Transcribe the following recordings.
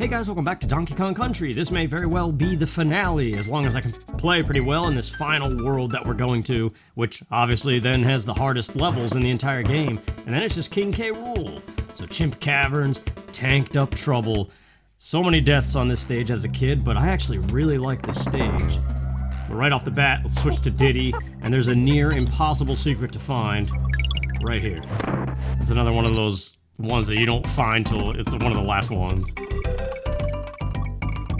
Hey guys, welcome back to Donkey Kong Country. This may very well be the finale, as long as I can play pretty well in this final world that we're going to, which obviously then has the hardest levels in the entire game, and then it's just King K. Rool. So Chimp Caverns, tanked up trouble. So many deaths on this stage as a kid, but I actually really like this stage. But right off the bat, let's switch to Diddy, and there's a near impossible secret to find right here. It's another one of those ones that you don't find till it's one of the last ones.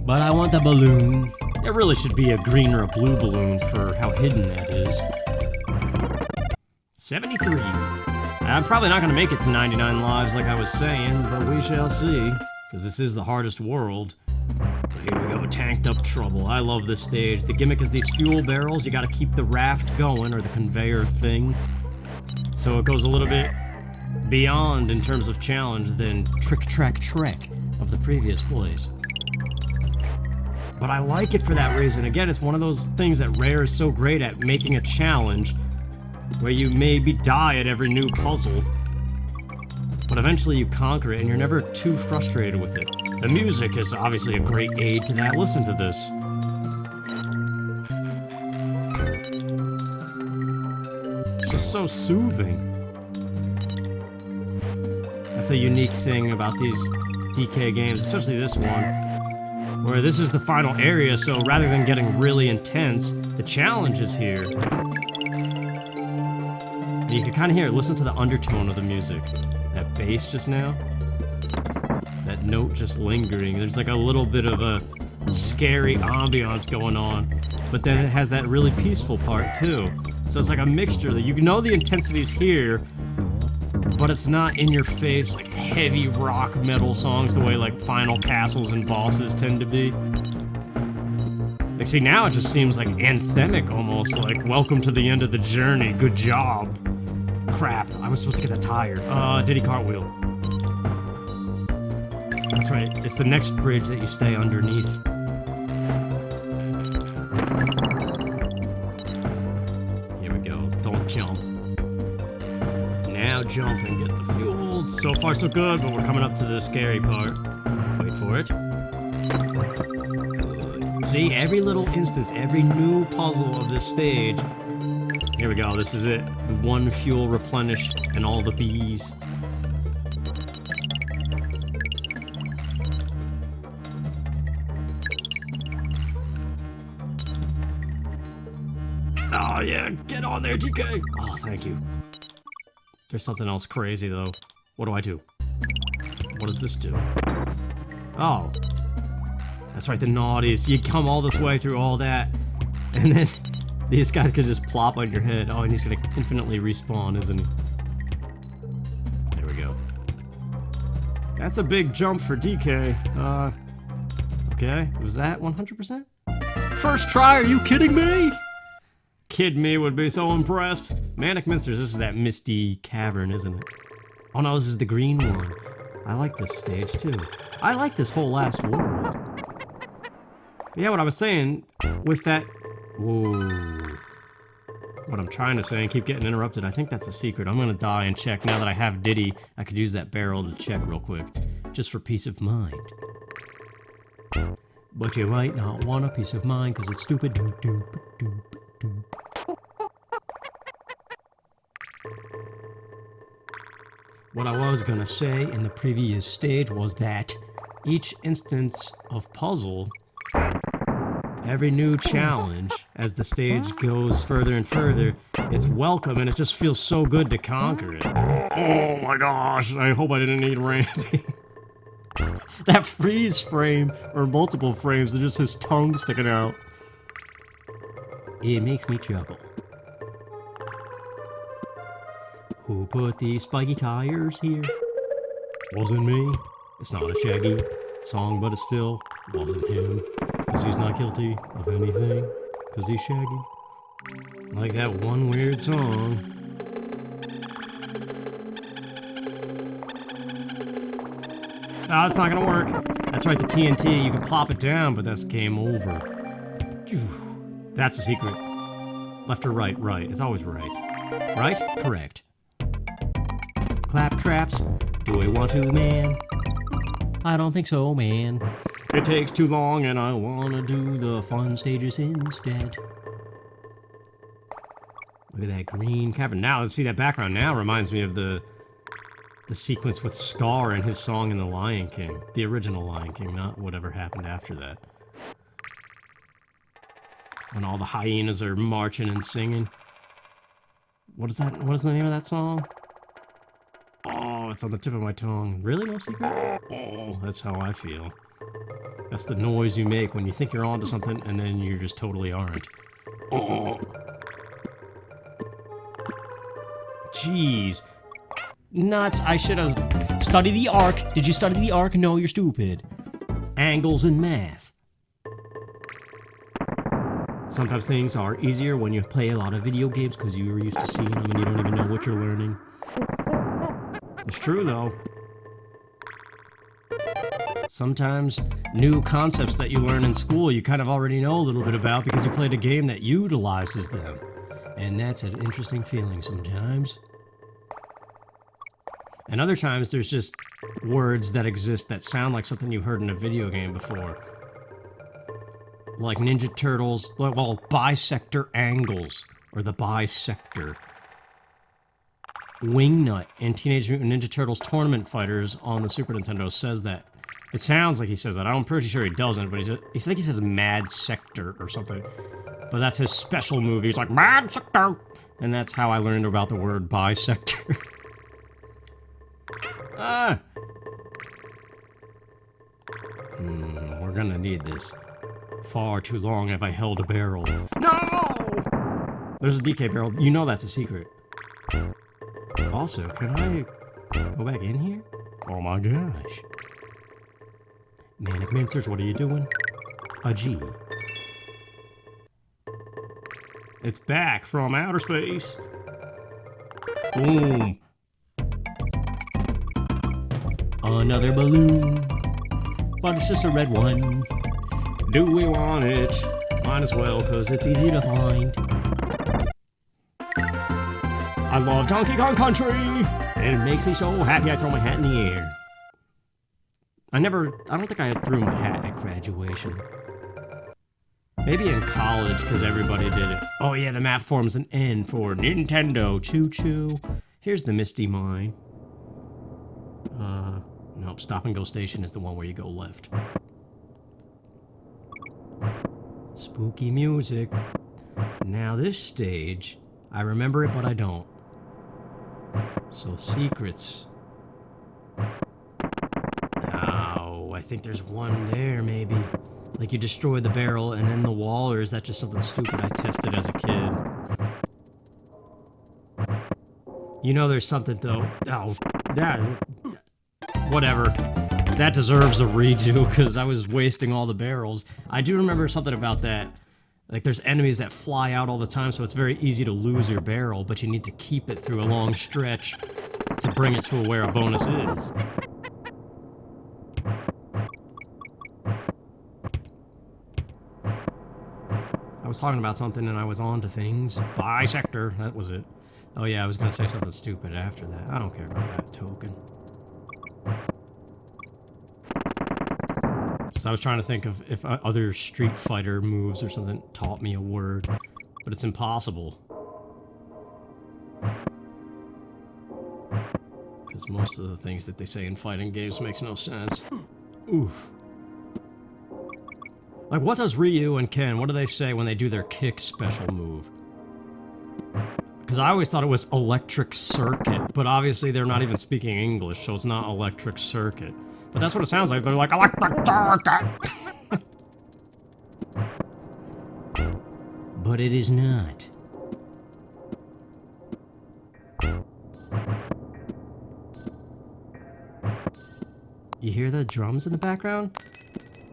But I want the balloon. It really should be a green or a blue balloon for how hidden that is. 73. I'm probably not going to make it to 99 lives like I was saying, but we shall see, because this is the hardest world. But here we go, tanked up trouble. I love this stage. The gimmick is these fuel barrels. You got to keep the raft going, or the conveyor thing. So it goes a little bit beyond in terms of challenge than Trick Track Trek of the previous place. But I like it for that reason. Again, it's one of those things that Rare is so great at, making a challenge where you maybe die at every new puzzle, but eventually you conquer it and you're never too frustrated with it. The music is obviously a great aid to that. Listen to this. It's just so soothing. That's a unique thing about these DK games, especially this one, where this is the final area, so rather than getting really intense, the challenge is here. And you can kind of hear it. Listen to the undertone of the music. That bass just now. That note just lingering. There's like a little bit of a scary ambiance going on, but then it has that really peaceful part too. So it's like a mixture that you know the intensity's here, but it's not in your face like heavy rock metal songs the way like final castles and bosses tend to be. Like, see, now it just seems like anthemic almost, like welcome to the end of the journey, good job. Crap, I was supposed to get that tire. Diddy cartwheel. That's right, it's the next bridge that you stay underneath. Here we go, don't jump. Now jump and get the fuel. So far so good, but we're coming up to the scary part. Wait for it. Good. See, every little instance, every new puzzle of this stage. Here we go, this is it. One fuel replenished and all the bees. Oh yeah, get on there, DK! Oh, thank you. There's something else crazy, though. What do I do? What does this do? Oh. That's right, the naughties. You come all this way through all that, and then these guys could just plop on your head. Oh, and he's gonna infinitely respawn, isn't he? There we go. That's a big jump for DK. Okay. Was that 100%? First try, are you kidding me? Kid me would be so impressed. Manic Minsters, this is that Misty Cavern, isn't it? Oh no, this is the green one. I like this stage too. I like this whole last world. But yeah, what I was saying with that... Whoa. What I'm trying to say and keep getting interrupted, I think that's a secret. I'm gonna die and check. Now that I have Diddy, I could use that barrel to check real quick. Just for peace of mind. But you might not want a peace of mind, because it's stupid. Doop, doop, doop, doop. What I was gonna say in the previous stage was that each instance of puzzle, every new challenge, as the stage goes further and further, it's welcome and it just feels so good to conquer it. Oh my gosh, I hope I didn't need Randy. That freeze frame, or multiple frames, and just his tongue sticking out. It makes me chuckle. Who put these spiky tires here? Wasn't me. It's not a Shaggy song, but it still wasn't him. Cause he's not guilty of anything. Cause he's Shaggy. Like that one weird song. Oh, it's not gonna work. That's right, the TNT, you can plop it down, but that's game over. That's the secret. Left or right? Right. It's always right. Right? Correct. Clap traps. Do a 1-2 man. I don't think so, man. It takes too long and I wanna do the fun stages instead. Look at that green cavern. Now, let's see that background now reminds me of the sequence with Scar and his song in The Lion King. The original Lion King, not whatever happened after that. When all the hyenas are marching and singing. What is that? What is the name of that song? Oh, it's on the tip of my tongue. Really, no secret? Oh, that's how I feel. That's the noise you make when you think you're onto something and then you just totally aren't. Oh. Jeez. Nuts. I should have studied the arc. Did you study the arc? No, you're stupid. Angles and math. Sometimes things are easier when you play a lot of video games because you're used to seeing them and you don't even know what you're learning. It's true, though. Sometimes new concepts that you learn in school you kind of already know a little bit about because you played a game that utilizes them. And that's an interesting feeling sometimes. And other times there's just words that exist that sound like something you heard in a video game before. Like Ninja Turtles, well, bisector angles, or the bisector. Wingnut in Teenage Mutant Ninja Turtles Tournament Fighters on the Super Nintendo says that. It sounds like he says that. I'm pretty sure he doesn't, but I think he says Mad Sector or something. But that's his special move. He's like, Mad Sector! And that's how I learned about the word bisector. We're gonna need this. Far too long have I held a barrel. No! There's a DK barrel. You know that's a secret. Also, can I go back in here? Oh my gosh. Manic Mincers, what are you doing? A G. It's back from outer space. Boom. Another balloon. But it's just a red one. Do we want it? Might as well, because it's easy to find. I love Donkey Kong Country! And it makes me so happy I throw my hat in the air. I don't think I threw my hat at graduation. Maybe in college, because everybody did it. Oh yeah, the map forms an N for Nintendo. Choo-choo. Here's the Misty Mine. Nope, Stop and Go Station is the one where you go left. Spooky music. Now this stage, I remember it, but I don't. So secrets. Oh, I think there's one there, maybe. Like you destroy the barrel and then the wall, or is that just something stupid I tested as a kid? You know there's something, though. Oh, that... Whatever. That deserves a redo, because I was wasting all the barrels. I do remember something about that. Like, there's enemies that fly out all the time, so it's very easy to lose your barrel, but you need to keep it through a long stretch to bring it to where a bonus is. I was talking about something and I was on to things. Bisector, that was it. Oh yeah, I was gonna say something stupid after that. I don't care about that token. So I was trying to think of if other Street Fighter moves or something taught me a word, but it's impossible. Because most of the things that they say in fighting games makes no sense. Oof. Like, what does Ryu and Ken, what do they say when they do their kick special move? Because I always thought it was electric circuit, but obviously they're not even speaking English, so it's not electric circuit. But that's what it sounds like. They're like, electric circuit! But it is not. You hear the drums in the background?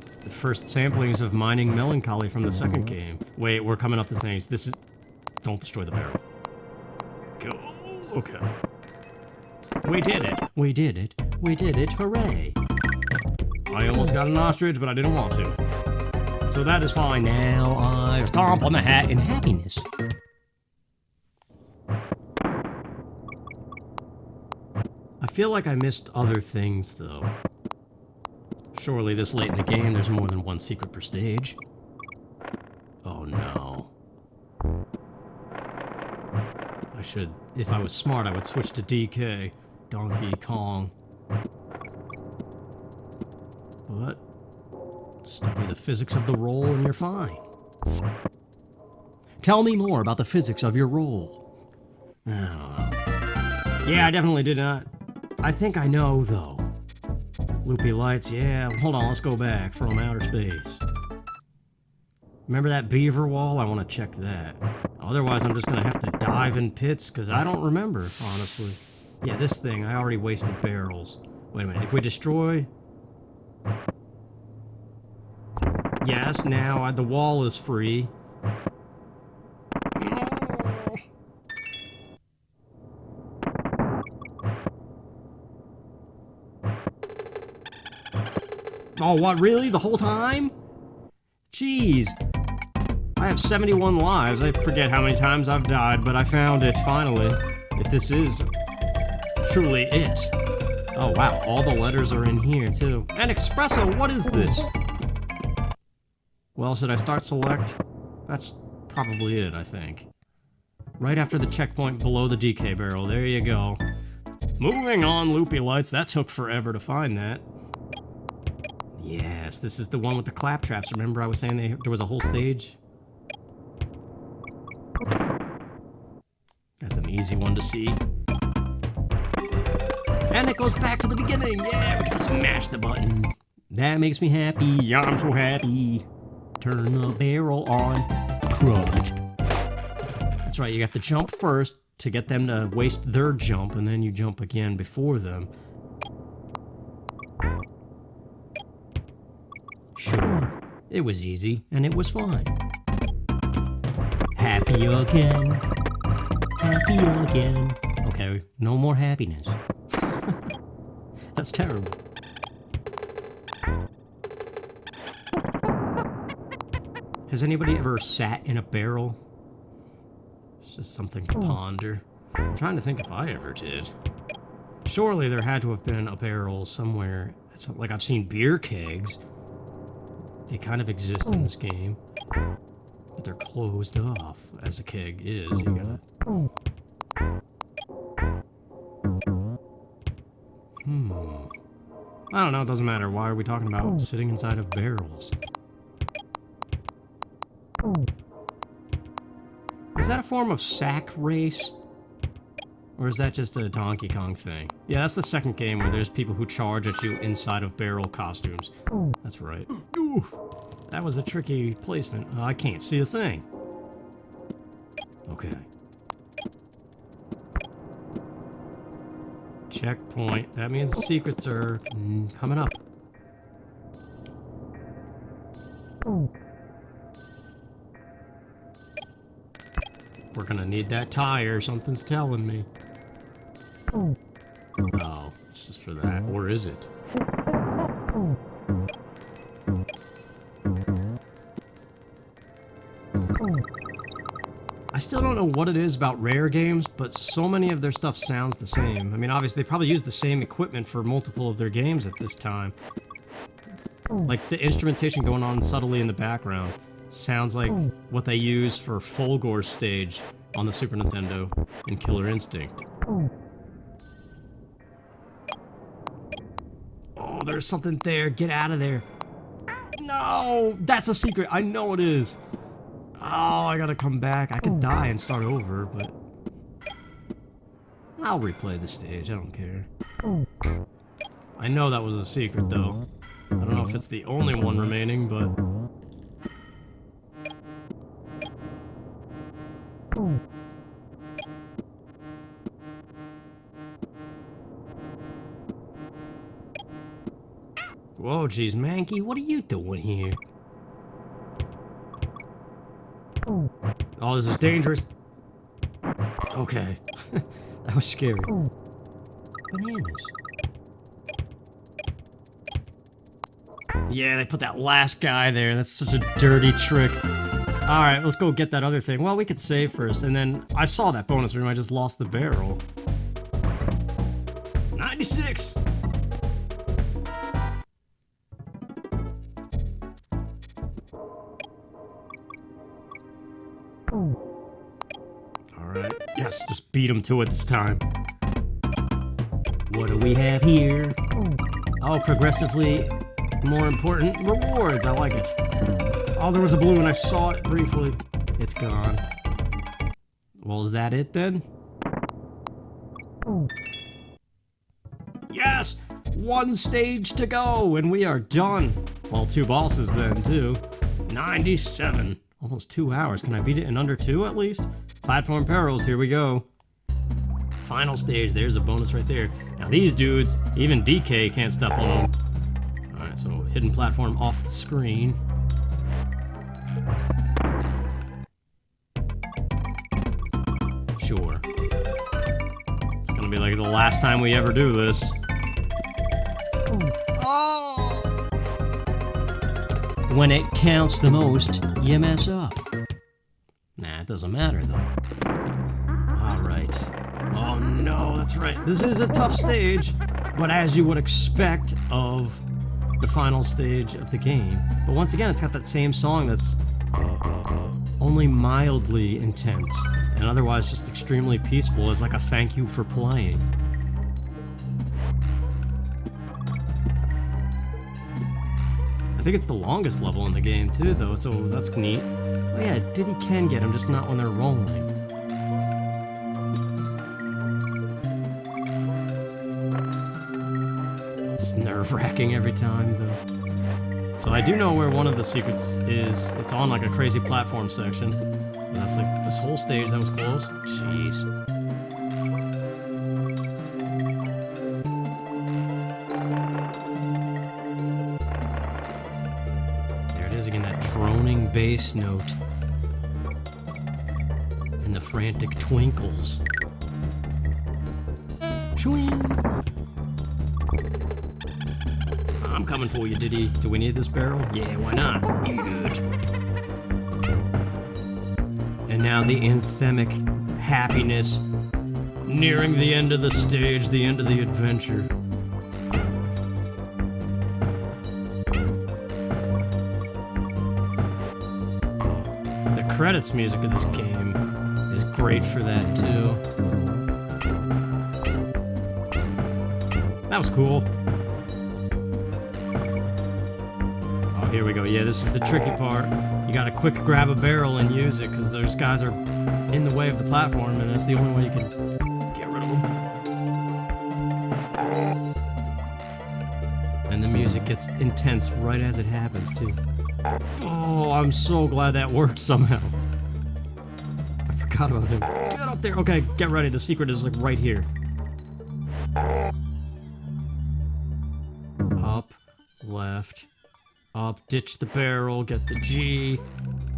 It's the first samplings of Mining Melancholy from the second game. Wait, we're coming up to things. This is... Don't destroy the barrel. Go. Okay. We did it. We did it. We did it. Hooray. I almost got an ostrich, but I didn't want to. So that is fine. Now I stomp on the hat in happiness. I feel like I missed other things, though. Surely this late in the game, there's more than one secret per stage. Oh no. I should, if I was smart, I would switch to DK, Donkey Kong. But study the physics of the roll and you're fine. Tell me more about the physics of your roll. I don't know. Yeah, I definitely did not. I think I know, though. Loopy lights, yeah. Hold on, let's go back from outer space. Remember that beaver wall? I want to check that. Otherwise, I'm just going to have to dive in pits, because I don't remember, honestly. Yeah, this thing, I already wasted barrels. Wait a minute, if we destroy... Yes, now the wall is free. Oh, what, really? The whole time? Jeez. I have 71 lives. I forget how many times I've died, but I found it, finally. If this is truly it. Oh, wow. All the letters are in here, too. And espresso, what is this? Well, should I start select? That's probably it, I think. Right after the checkpoint below the DK barrel. There you go. Moving on, loopy lights. That took forever to find that. Yes, this is the one with the claptraps. Remember I was saying there was a whole stage? That's an easy one to see. And it goes back to the beginning. Yeah, we can smash the button. That makes me happy. I'm so happy. Turn the barrel on. Crud. That's right, you have to jump first to get them to waste their jump, and then you jump again before them. Sure, it was easy, and it was fun. Happy again. Happy again. Okay, no more happiness. That's terrible. Has anybody ever sat in a barrel? It's just something to ponder. I'm trying to think if I ever did. Surely there had to have been a barrel somewhere. It's like I've seen beer kegs. They kind of exist in this game, but they're closed off, as a keg is. You gotta... I don't know, it doesn't matter. Why are we talking about sitting inside of barrels? Is that a form of sack race? Or is that just a Donkey Kong thing? Yeah, that's the second game where there's people who charge at you inside of barrel costumes. That's right. Oof. That was a tricky placement. I can't see a thing. Okay. Checkpoint. That means the secrets are coming up. We're gonna need that tire, something's telling me. Oh, it's just for that. Or is it? I still don't know what it is about Rare games, but so many of their stuff sounds the same. I mean, obviously, they probably use the same equipment for multiple of their games at this time. Like, the instrumentation going on subtly in the background sounds like what they use for Fulgore's stage on the Super Nintendo in Killer Instinct. Oh, there's something there. Get out of there. No! That's a secret. I know it is. Oh, I gotta come back. I could die and start over, but... I'll replay the stage. I don't care. I know that was a secret, though. I don't know if it's the only one remaining, but... Whoa, geez, Mankey, what are you doing here? Oh, this is dangerous. Okay. That was scary. Bananas. Yeah, they put that last guy there. That's such a dirty trick. Alright, let's go get that other thing. Well, we could save first, and then I saw that bonus room. I just lost the barrel. 96! Yes, just beat him to it this time. What do we have here? Oh, progressively more important rewards. I like it. Oh, there was a balloon. I saw it briefly. It's gone. Well, is that it then? Yes! 1 stage to go, and we are done. Well, 2 bosses then, too. 97. Almost 2 hours. Can I beat it in under 2 at least? Platform Perils, here we go. Final stage, there's a bonus right there. Now these dudes, even DK can't step on them. Alright, so hidden platform off the screen. Sure. It's gonna be like the last time we ever do this. Oh! When it counts the most, you mess up. Nah, it doesn't matter though. Alright. Oh no, that's right. This is a tough stage, but as you would expect of the final stage of the game. But once again, it's got that same song that's only mildly intense, and otherwise just extremely peaceful as like a thank you for playing. I think it's the longest level in the game too, though, so that's neat. Oh yeah, Diddy can get him, just not when they're rolling. It's nerve-wracking every time, though. So I do know where one of the secrets is. It's on like a crazy platform section. And that's like this whole stage that was close. Jeez. Again, that droning bass note and the frantic twinkles. Shwing. I'm coming for you, Diddy. Do we need this barrel? Yeah, why not? Eat it. And now the anthemic happiness, nearing the end of the stage, the end of the adventure. Credits music of this game is great for that too. That was cool. Oh, here we go. Yeah, this is the tricky part. You gotta quick grab a barrel and use it because those guys are in the way of the platform, and that's the only way you can get rid of them. And the music gets intense right as it happens too. Oh, I'm so glad that worked somehow. I forgot about him. Get up there. Okay, get ready. The secret is like right here. Up, left, up, ditch the barrel, get the G,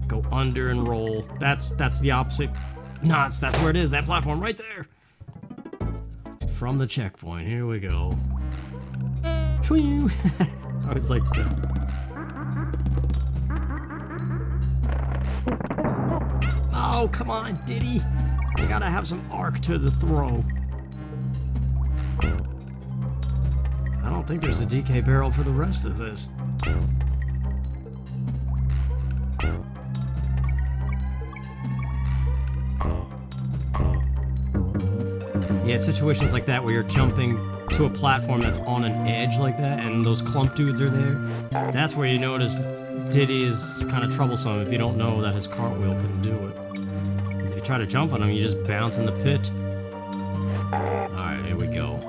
go under and roll. That's the opposite. No, that's where it is. That platform right there. From the checkpoint. Here we go. I was like that. Oh, come on, Diddy. You gotta have some arc to the throw. I don't think there's a DK barrel for the rest of this. Yeah, situations like that where you're jumping to a platform that's on an edge like that and those clump dudes are there. That's where you notice Diddy is kind of troublesome if you don't know that his cartwheel can do it. If you try to jump on him, you just bounce in the pit. Alright, here we go.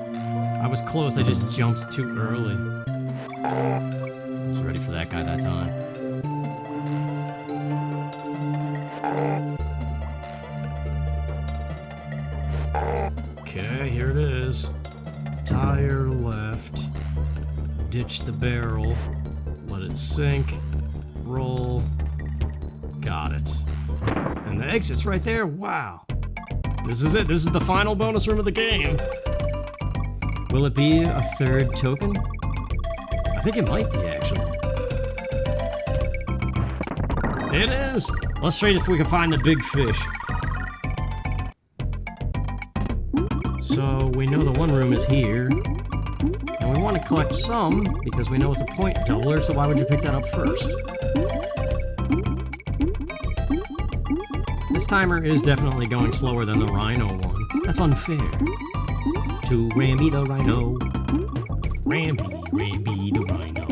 I was close, I just jumped too early. I was ready for that guy that time. Okay, here it is. Tire left. Ditch the barrel. Let it sink. Roll. Got it. And the exit's right there. Wow. This is it. This is the final bonus room of the game. Will it be a third token? I think it might be, actually. It is. Let's see if we can find the big fish. So we know the one room is here. And we want to collect some because we know it's a point doubler, so why would you pick that up first? This timer is definitely going slower than the Rhino one. That's unfair. To Ramby the Rhino. Ramby the Rhino.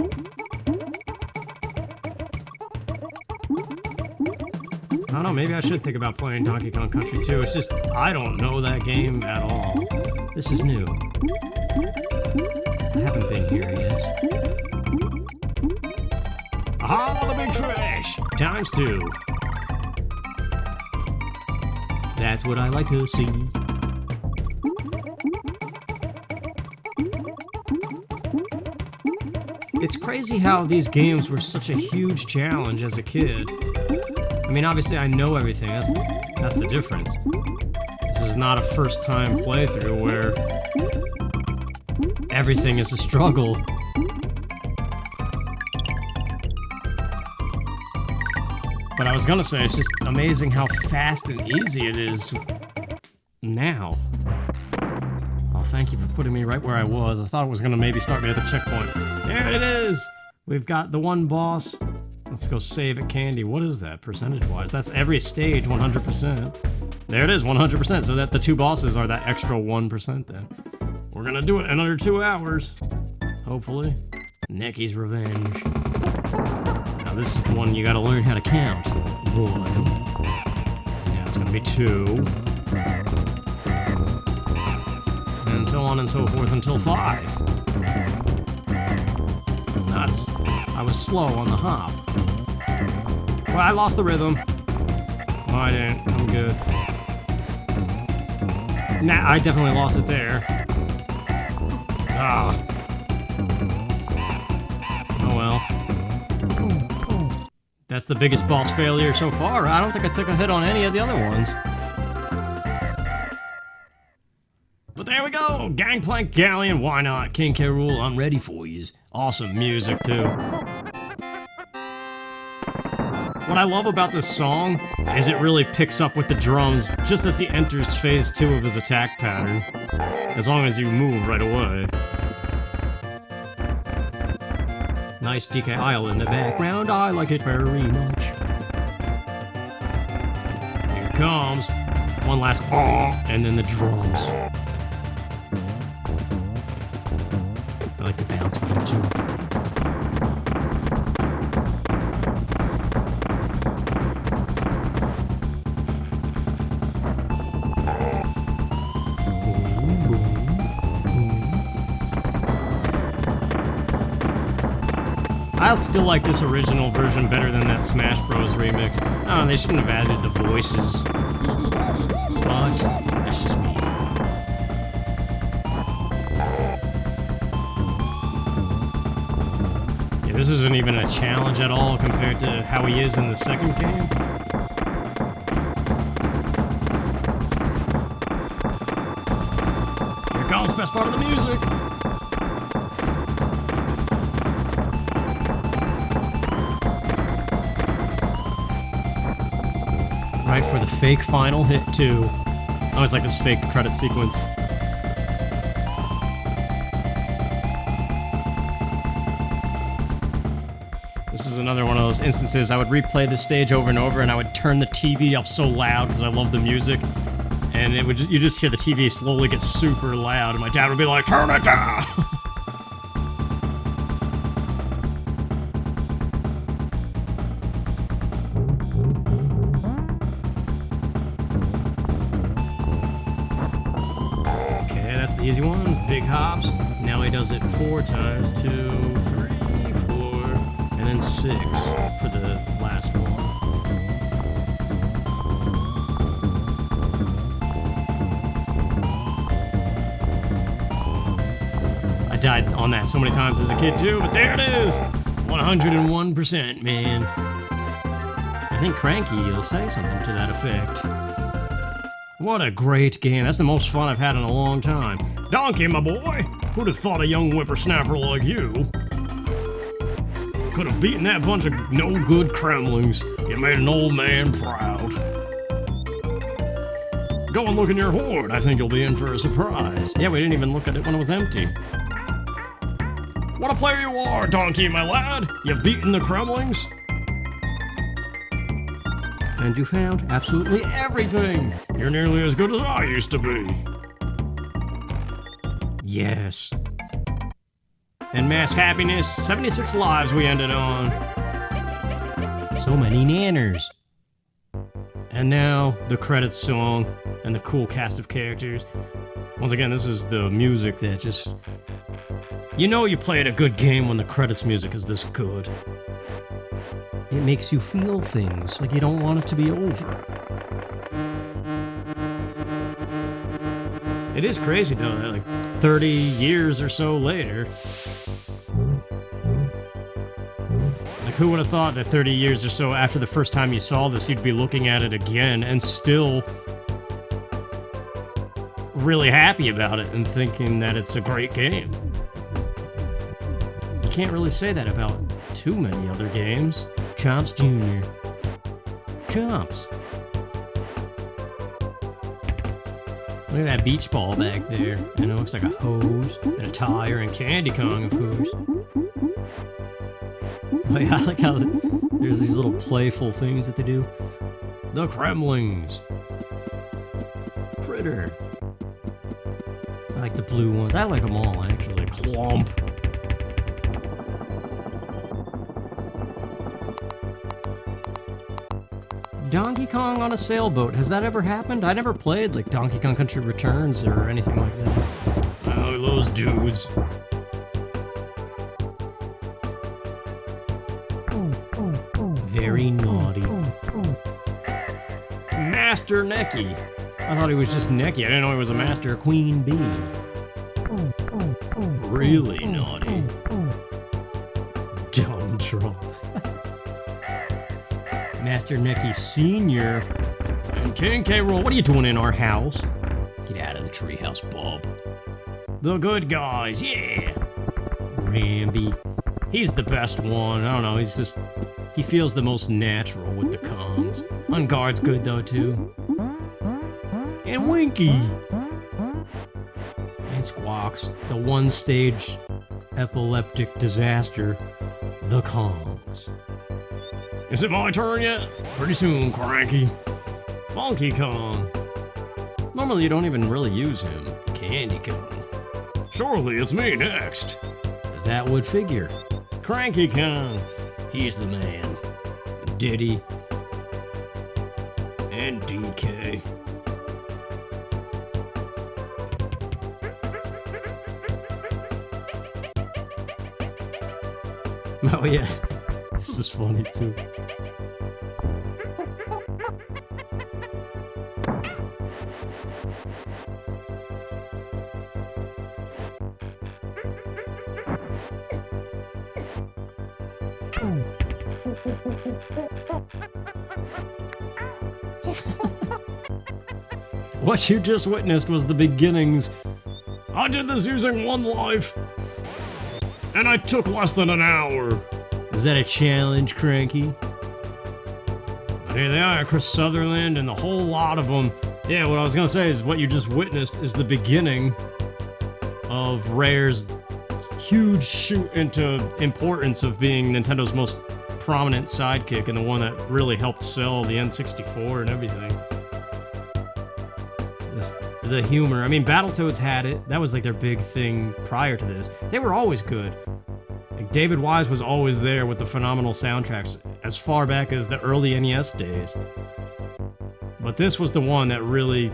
I don't know, maybe I should think about playing Donkey Kong Country 2. It's just, I don't know that game at all. This is new. I haven't been here yet. Aha, the big fish! ×2. That's what I like to see. It's crazy how these games were such a huge challenge as a kid. I mean, obviously I know everything, that's the difference. This is not a first-time playthrough where everything is a struggle. But I was gonna say, it's just amazing how fast and easy it is now. Oh, thank you for putting me right where I was. I thought it was gonna maybe start me at the checkpoint. There it is! We've got the one boss. Let's go save at Candy. What is that, percentage-wise? That's every stage, 100%. There it is, 100%, so that the two bosses are that extra 1% then. We're gonna do it in under 2 hours. Hopefully. Nickys Revenge. Now this is the one you gotta learn how to count. 1. Now it's gonna be 2. And so on and so forth until 5. Nuts. I was slow on the hop. Well, I lost the rhythm. Oh, I didn't. I'm good. Nah, I definitely lost it there. Ah. Oh well. That's the biggest boss failure so far. I don't think I took a hit on any of the other ones. But there we go! Gangplank Galleon, why not? King K. Rool, I'm ready for yous. Awesome music, too. What I love about this song is it really picks up with the drums just as he enters phase 2 of his attack pattern. As long as you move right away. Nice DK Isle in the background, I like it very much. Here it comes. One last and then the drums. I like to bounce with them too. I still like this original version better than that Smash Bros. Remix. Oh, they shouldn't have added the voices. But that's just me. Yeah, this isn't even a challenge at all compared to how he is in the second game. Here comes the best part of the music. Right for the fake final hit, too. I always like this fake credit sequence. This is another one of those instances I would replay this stage over and over, and I would turn the TV up so loud because I love the music, and it would you just hear the TV slowly get super loud, and my dad would be like, "Turn it down!" That's the easy one, big hops. Now he does it 4 times, 2, 3, 4, and then 6 for the last one. I died on that so many times as a kid too, but there it is! 101%, man. I think Cranky will say something to that effect. What a great game. That's the most fun I've had in a long time. Donkey, my boy! Who'd have thought a young whippersnapper like you could have beaten that bunch of no-good kremlings? You made an old man proud. Go and look in your hoard. I think you'll be in for a surprise. Yeah, we didn't even look at it when it was empty. What a player you are, Donkey, my lad! You've beaten the kremlings? And you found absolutely everything! You're nearly as good as I used to be. Yes. And mass happiness, 76 lives we ended on. So many nanners. And now, the credits song, and the cool cast of characters. Once again, this is the music that just... You know you played a good game when the credits music is this good. It makes you feel things, like you don't want it to be over. It is crazy though, that like 30 years or so later... Like who would have thought that 30 years or so after the first time you saw this, you'd be looking at it again and still... really happy about it and thinking that it's a great game. You can't really say that about too many other games. Chomps Jr. Chomps. Look at that beach ball back there. And it looks like a hose, and a tire, and Candy Kong, of course. Like, I like how there's these little playful things that they do. The Kremlings. Critter. I like the blue ones. I like them all, actually. Clump. Donkey Kong on a sailboat. Has that ever happened? I never played like Donkey Kong Country Returns or anything like that. Oh, those dudes. Very naughty. Master Necky. I thought he was just Necky. I didn't know he was a Master Queen Bee. Really naughty. Dumb troll. Master Necky Sr. and King K. Rool. What are you doing in our house? Get out of the treehouse, Bob. The good guys, yeah. Ramby. He's the best one. I don't know, he's just... He feels the most natural with the Kongs. Unguard's good though, too. And Winky. And Squawks. The one-stage epileptic disaster. The Kongs. Is it my turn yet? Pretty soon, Cranky. Funky Kong. Normally you don't even really use him. Candy Kong. Surely it's me next. That would figure. Cranky Kong. He's the man. Diddy. And DK. Oh yeah. This is funny too. What you just witnessed was the beginnings. I did this using one life, and I took less than an hour. Is that a challenge, Cranky? Here they are, Chris Sutherland and the whole lot of them. Yeah, what I was gonna say is what you just witnessed is the beginning of Rare's huge shoot into importance of being Nintendo's most prominent sidekick and the one that really helped sell the N64 and everything. The humor. I mean, Battletoads had it. That was like their big thing prior to this. They were always good. Like David Wise was always there with the phenomenal soundtracks as far back as the early NES days. But this was the one that really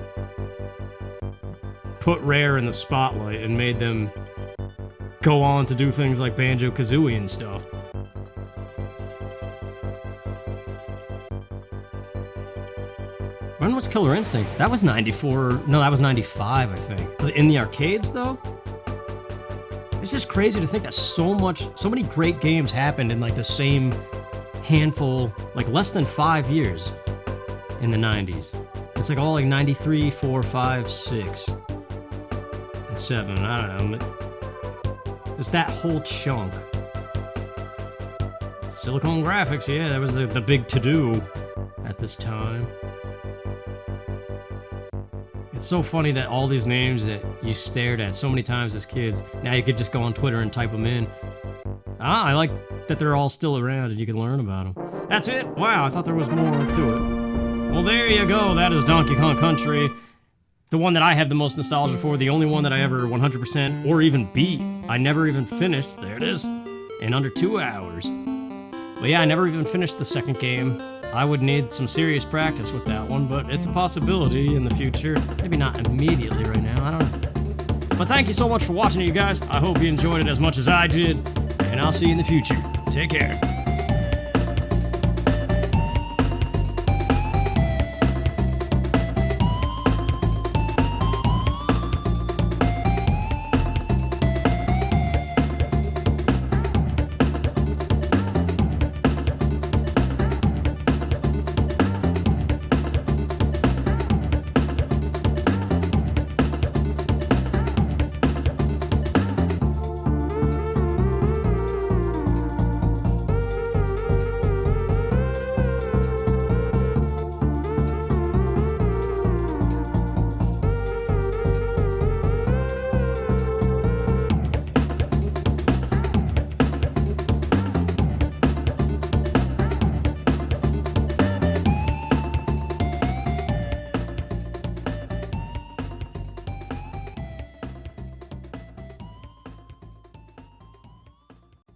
put Rare in the spotlight and made them go on to do things like Banjo-Kazooie and stuff. When was Killer Instinct? That was 94, no, that was 95, I think. But in the arcades, though? It's just crazy to think that so many great games happened in like the same handful, like less than 5 years in the 90s. It's like all like 93, 4, 5, 6, and 7, I don't know. Just that whole chunk. Silicon Graphics, yeah, that was the big to-do at this time. It's so funny that all these names that you stared at so many times as kids, now you could just go on Twitter and type them in. I like that they're all still around and you can learn about them. That's it? Wow, I thought there was more to it. Well, there you go. That is Donkey Kong Country. The one that I have the most nostalgia for, the only one that I ever 100% or even beat. I never even finished, there it is, in under 2 hours. But yeah, I never even finished the second game. I would need some serious practice with that one, but it's a possibility in the future. Maybe not immediately right now, I don't know. But thank you so much for watching, you guys. I hope you enjoyed it as much as I did, and I'll see you in the future. Take care.